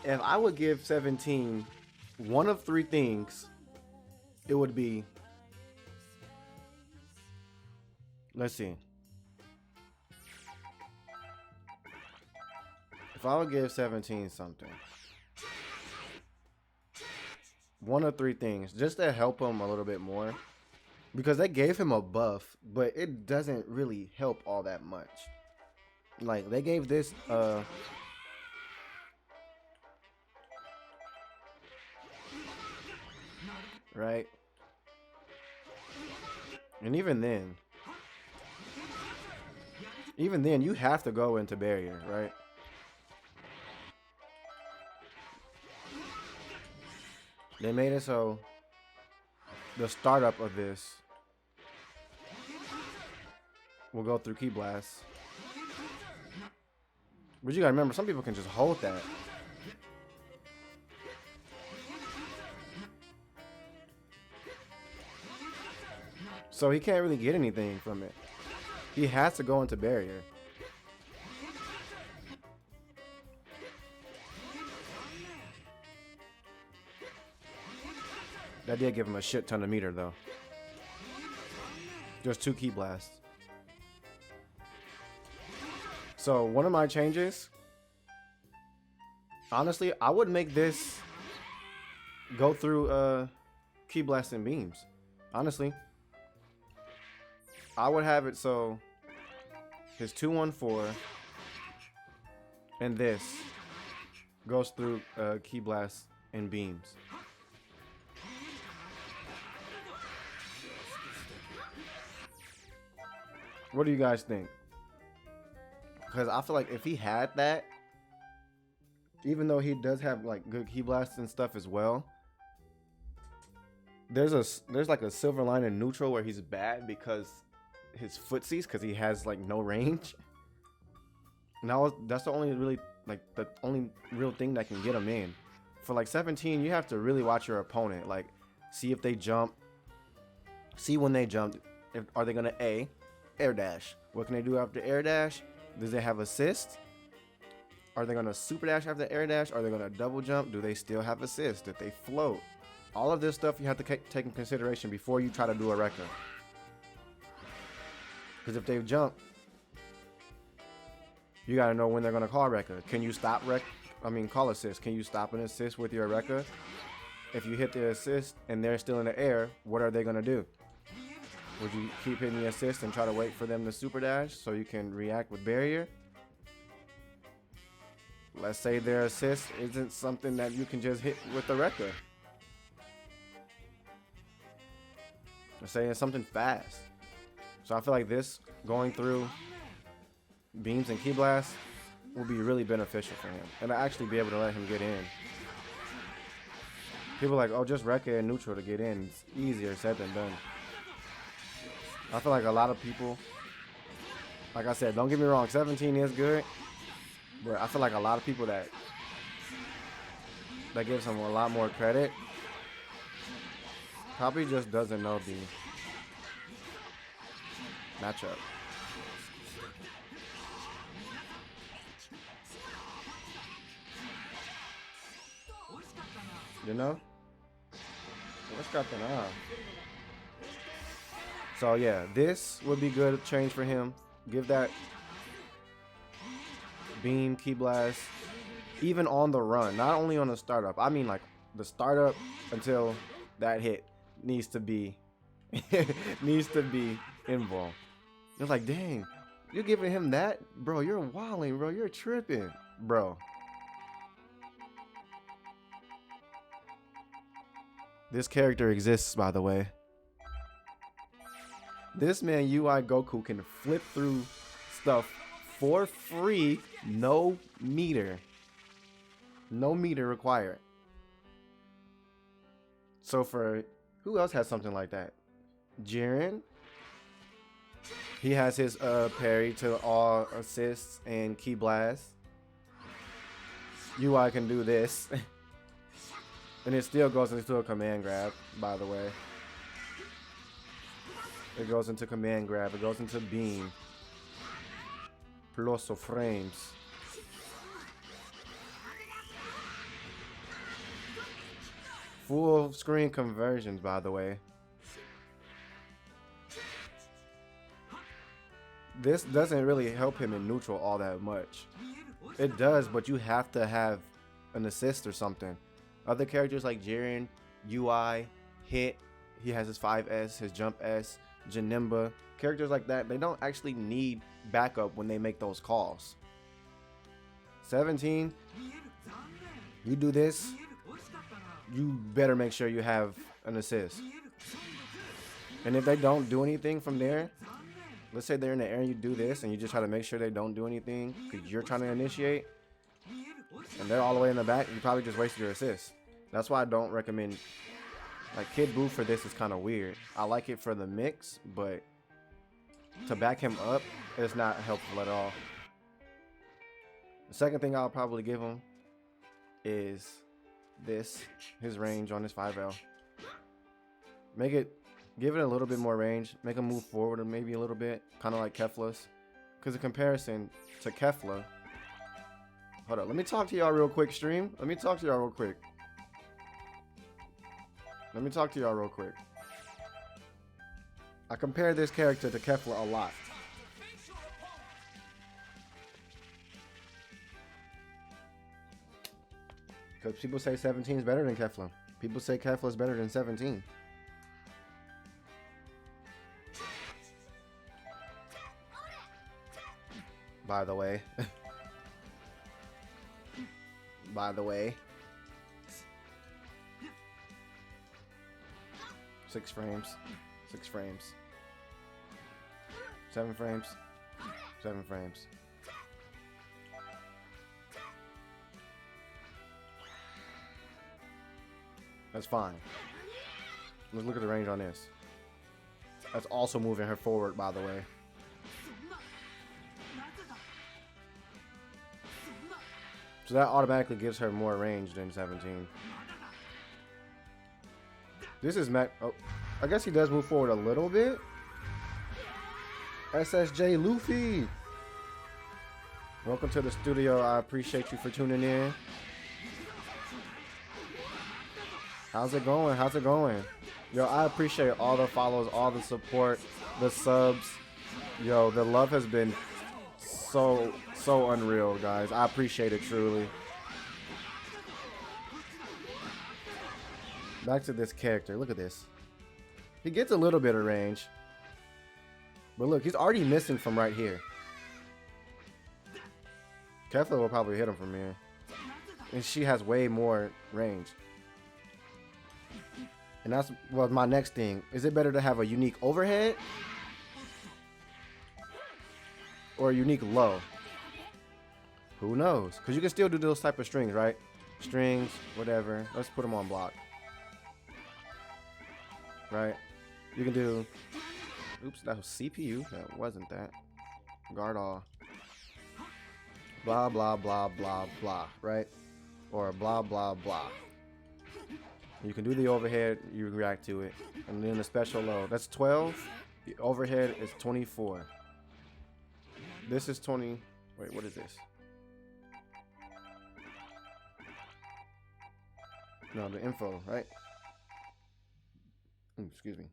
if I would give 17 one of three things, it would be, let's see. If I would give 17 something, one of three things, just to help him a little bit more, because they gave him a buff, but it doesn't really help all that much. Like, they gave this, right? And even then, you have to go into barrier, right? They made it so the startup of this will go through Key Blast. But you gotta remember, some people can just hold that. So he can't really get anything from it. He has to go into barrier. That did give him a shit ton of meter though. Just 2 Key Blasts. So one of my changes, honestly, I would make this go through Key Blast and beams. Honestly, I would have it so his 214 and this goes through Key Blast and beams. What do you guys think? Because I feel like if he had that, even though he does have like good Key Blasts and stuff as well, there's like a silver line in neutral where he's bad because his footsies, because he has like no range. Now that's the only really like the only real thing that can get him in. For like 17, you have to really watch your opponent. Like, see if they jump, see when they jump. If are they gonna air dash? What can they do after air dash? Does they have assist? Are they gonna super dash after air dash? Are they gonna double jump? Do they still have assist? Did they float? All of this stuff you have to take in consideration before you try to do a record. Because if they jump, you gotta know when they're gonna call record. Can you stop call assist? Can you stop an assist with your record? If you hit the assist and they're still in the air, what are they gonna do? Would you keep hitting the assist and try to wait for them to super dash so you can react with barrier? Let's say their assist isn't something that you can just hit with the record. Let's say it's something fast. So I feel like this going through beams and Key Blast will be really beneficial for him. And I actually be able to let him get in. People are like, oh, just record and neutral to get in. It's easier said than done. I feel like a lot of people, like I said, don't get me wrong, 17 is good, but I feel like a lot of people that gives him a lot more credit probably just doesn't know the matchup. You know? What's got the eye? So yeah, this would be good change for him. Give that beam, Key Blast, even on the run, not only on the startup. I mean, like the startup until that hit needs to be involved. It's like, dang, you're giving him that, bro. You're wilding, bro. You're tripping, bro. This character exists, by the way. This man UI Goku can flip through stuff for free, no meter. No meter required. So for who else has something like that? Jiren. He has his parry to all assists and Key Blast. UI can do this. And it still goes into a command grab, by the way. It goes into command grab. It goes into beam. Plus of frames. full screen conversions, by the way. This doesn't really help him in neutral all that much. It does, but you have to have an assist or something. Other characters like Jiren, UI, Hit, he has his 5S, his Jump S, Janemba. Characters like that, they don't actually need backup when they make those calls. 17, you do this, you better make sure you have an assist. And if they don't do anything from there, let's say they're in the air and you do this and you just try to make sure they don't do anything because you're trying to initiate and they're all the way in the back, you probably just wasted your assist. That's why I don't recommend, like, Kid Buu for this is kind of weird. I like it for the mix, but to back him up, it's not helpful at all. The second thing I'll probably give him is this, his range on his 5L. Give it a little bit more range. Make him move forward or maybe a little bit, kind of like Kefla's. Because in comparison to Kefla, hold up, let me talk to y'all real quick, stream. Let me talk to y'all real quick. I compare this character to Kefla a lot. Because people say 17 is better than Kefla. People say Kefla is better than 17. By the way. By the way. 6 frames. 6 frames. 7 frames. 7 frames. That's fine. Let's look at the range on this. That's also moving her forward, by the way. So that automatically gives her more range than 17. This is oh, I guess he does move forward a little bit. SSJ Luffy. Welcome to the studio. I appreciate you for tuning in. How's it going? How's it going? Yo, I appreciate all the follows, all the support, the subs. Yo, the love has been so unreal, guys. I appreciate it truly. Back to this character. Look at this. He gets a little bit of range. But look, he's already missing from right here. Kefla will probably hit him from here. And she has way more range. And that's my next thing. Is it better to have a unique overhead or a unique low? Who knows? Because you can still do those type of strings, right? Strings, whatever. Let's put them on block. Right? You can do... Oops, that was CPU. That wasn't that. Guard all. Blah, blah, blah, blah, blah. Right? Or blah, blah, blah. You can do the overhead, you react to it. And then the special low. That's 12. The overhead is 24. This is 20. Wait, what is this? No, the info, right? Excuse me.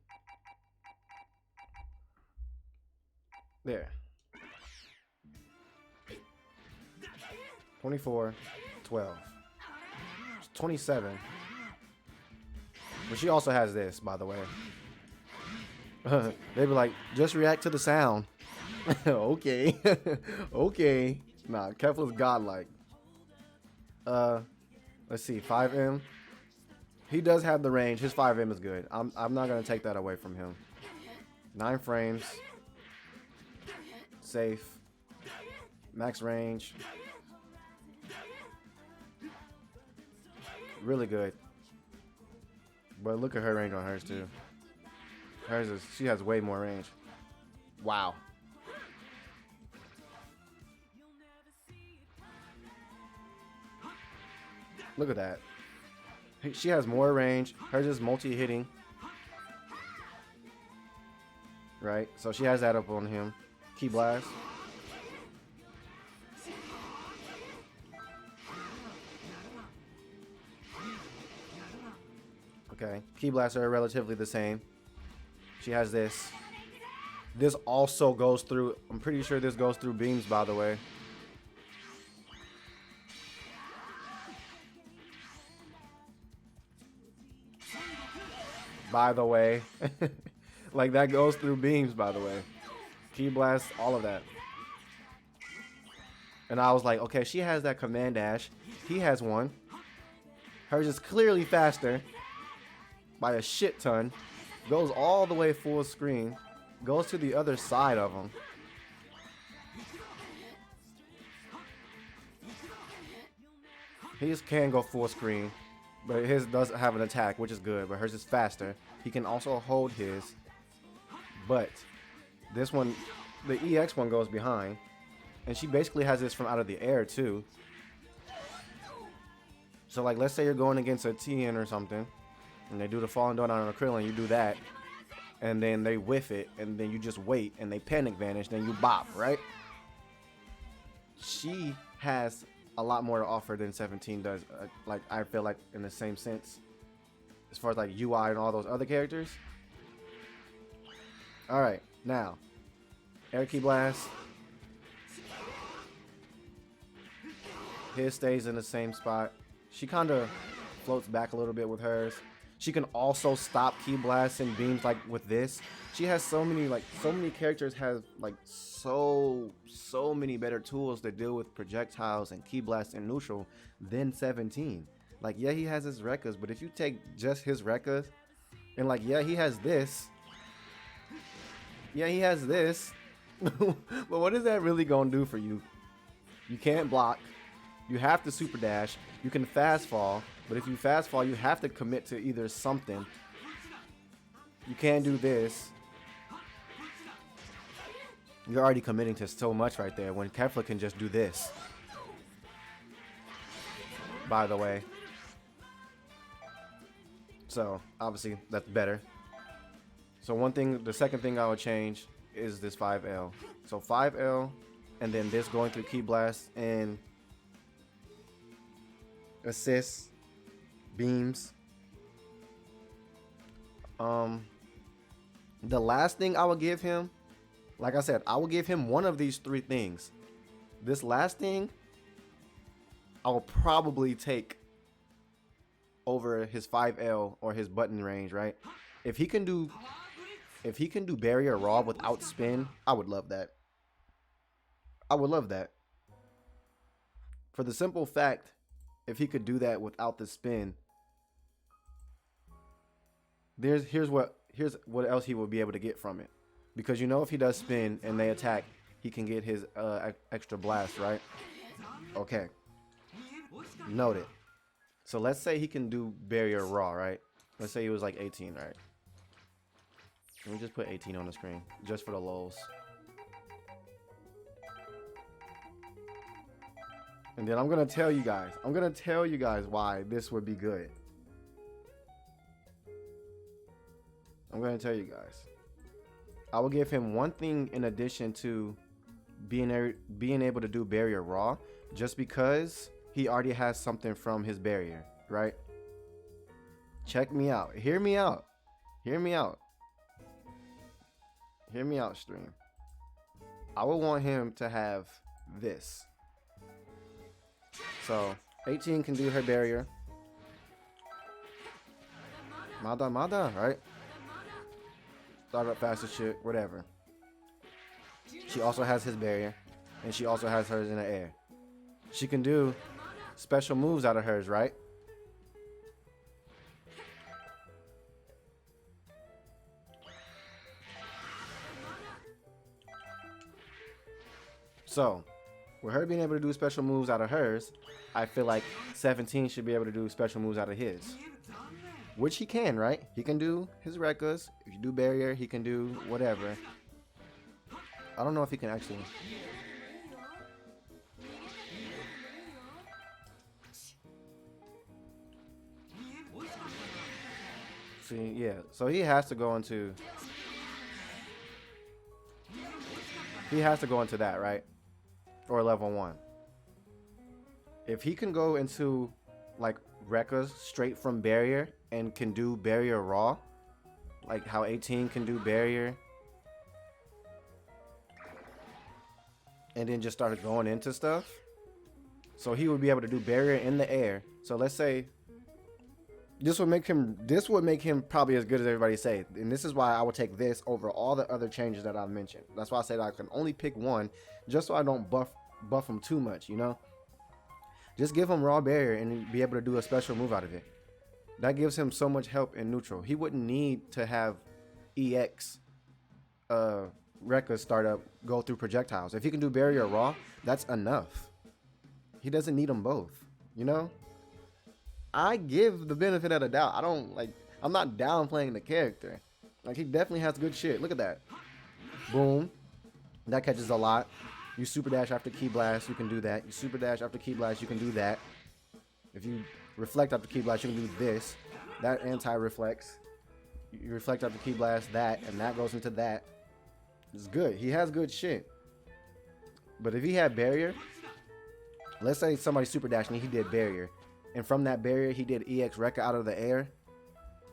There. 24, 12. It's 27. But she also has this, by the way. They be like, just react to the sound. Okay. Okay. Nah, Kefla's godlike. Let's see, 5M. He does have the range. His 5M is good. I'm not gonna take that away from him. 9 frames. Safe. Max range. Really good. But look at her range on hers too. Hers is, she has way more range. Wow. Look at that. She has more range. Hers is multi-hitting. Right? So she has that up on him. Key blast. Okay, Ki blasts are relatively the same. She has this. This also goes through, I'm pretty sure this goes through beams, by the way. By the way. Like, that goes through beams, by the way. Ki blast, all of that. And I was like, okay, she has that command dash. He has one. Hers is clearly faster by a shit ton. Goes all the way full screen. Goes to the other side of him. His can go full screen, but his doesn't have an attack, which is good, but hers is faster. He can also hold his, but this one, the EX one, goes behind, and she basically has this from out of the air too. So like, let's say you're going against a TN or something, and they do the falling down on a Krillin, you do that, and then they whiff it, and then you just wait, and they panic vanish, then you bop, right? She has a lot more to offer than 17 does. Like, I feel like in the same sense, as far as like UI and all those other characters. All right, now, Air Ki Blast. His stays in the same spot. She kind of floats back a little bit with hers. She can also stop Ki Blasts and beams like with this. She has so many characters have like so many better tools to deal with projectiles and Ki Blast and neutral than 17. Like, yeah, he has his Rekkas, but if you take just his Rekkas and like, yeah, he has this. Yeah, he has this. But what is that really gonna do for you? You can't block. You have to super dash. You can fast fall, but if you fast fall, you have to commit to either something. You can't do this. You're already committing to so much right there when Kefla can just do this. By the way. So, obviously, that's better. So the second thing I would change is this 5L. So 5L, and then this going through Ki Blast and assists, beams. The last thing I would give him, like I said, I will give him one of these three things. This last thing, I will probably take over his 5L or his button range, right? If he can do barrier raw without spin, I would love that. I would love that. For the simple fact, if he could do that without the spin, here's what else he will be able to get from it. Because you know, if he does spin and they attack, he can get his extra blast, right? Okay. Noted. So let's say he can do barrier raw, right? Let's say he was like 18, right? Let me just put 18 on the screen, just for the lulz. And then I'm gonna tell you guys why this would be good. I'm gonna tell you guys. I will give him one thing in addition to being able to do barrier raw, just because he already has something from his barrier, right? Check me out. Hear me out. Hear me out. Hear me out, stream. I would want him to have this. So 18 can do her barrier. Mada, right? Start up fast as shit, whatever. She also has his barrier, and she also has hers in the air. She can do special moves out of hers, right? So, with her being able to do special moves out of hers, I feel like 17 should be able to do special moves out of his. Which he can, right? He can do his Rekkas. If you do barrier, he can do whatever. I don't know if he can actually. See, yeah. So he has to go into. He has to go into that, right? Or level 1. If he can go into like Rekkas straight from barrier and can do barrier raw, like how 18 can do barrier, and then just started going into stuff. So he would be able to do barrier in the air. So let's say this would make him probably as good as everybody say. And this is why I would take this over all the other changes that I've mentioned. That's why I said I can only pick one, just so I don't buff him too much, you know? Just give him raw barrier and be able to do a special move out of it. That gives him so much help in neutral. He wouldn't need to have EX Rekka start up, go through projectiles. If he can do barrier raw, that's enough. He doesn't need them both, you know? I give the benefit of the doubt. I'm not downplaying the character. Like, he definitely has good shit. Look at that. Boom. That catches a lot. You super dash after key blast, you can do that. You super dash after key blast, you can do that. If you reflect after key blast, you can do this. That anti-reflects. You reflect after key blast, that, and that goes into that. It's good. He has good shit. But if he had barrier, let's say somebody super dashed and he did barrier, and from that barrier he did EX Rekka out of the air,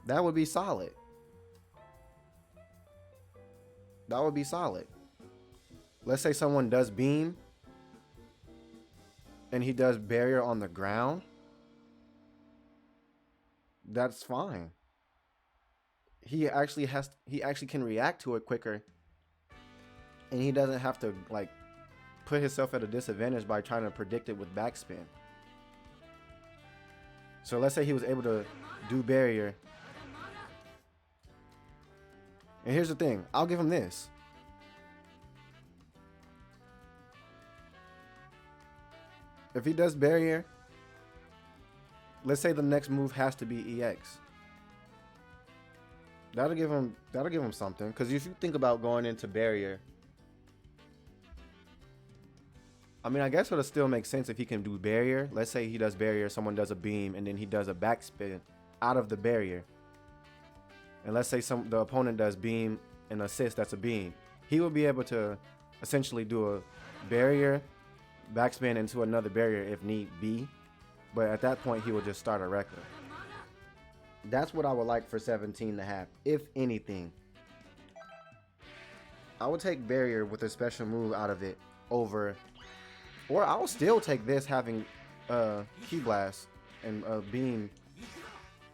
that would be solid. That would be solid. Let's say someone does beam and he does barrier on the ground. That's fine. He actually can react to it quicker, and he doesn't have to like put himself at a disadvantage by trying to predict it with backspin. So let's say he was able to do barrier. And here's the thing, I'll give him this. If he does barrier, let's say the next move has to be EX. That'll give him something. Because if you think about going into barrier, I mean, I guess it'll still make sense if he can do barrier. Let's say he does barrier, someone does a beam, and then he does a backspin out of the barrier. And let's say the opponent does beam and assist, that's a beam. He will be able to essentially do a barrier, backspin into another barrier if need be. But at that point, he will just start a Rekka. That's what I would like for 17 to have, if anything. I would take barrier with a special move out of it over, or I will still take this having key blast and beam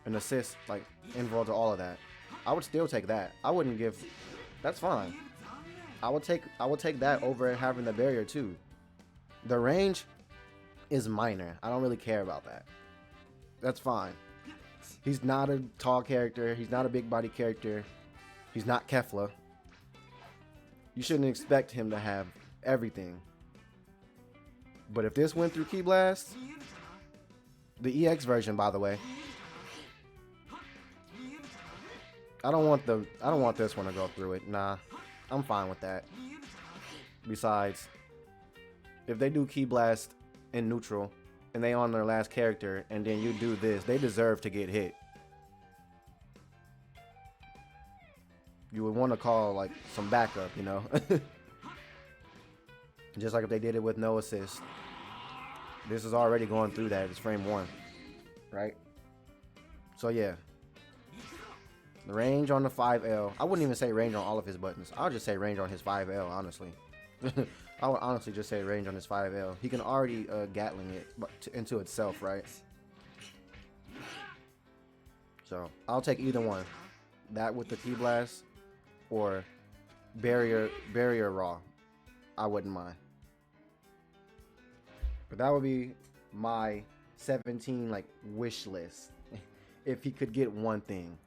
and assist like involved to all of that. I would still take that. I wouldn't give. That's fine. I would take that over having the barrier too. The range is minor. I don't really care about that. That's fine. He's not a tall character. He's not a big body character. He's not Kefla. You shouldn't expect him to have everything. But if this went through Key Blast, the EX version, by the way, I don't want this one to go through it. Nah, I'm fine with that. Besides, if they do Key Blast in neutral and they on their last character and then you do this, they deserve to get hit. You would want to call like some backup, you know. Just like if they did it with no assist. This is already going through that. It's frame 1, right? So yeah, the range on the 5L. I wouldn't even say range on all of his buttons. I'll just say range on his 5L, honestly. I would honestly just say range on his 5L. He can already Gatling it into itself, right? So I'll take either one. That with the Key Blast or barrier raw. I wouldn't mind. But that would be my 17 like wish list. If he could get one thing.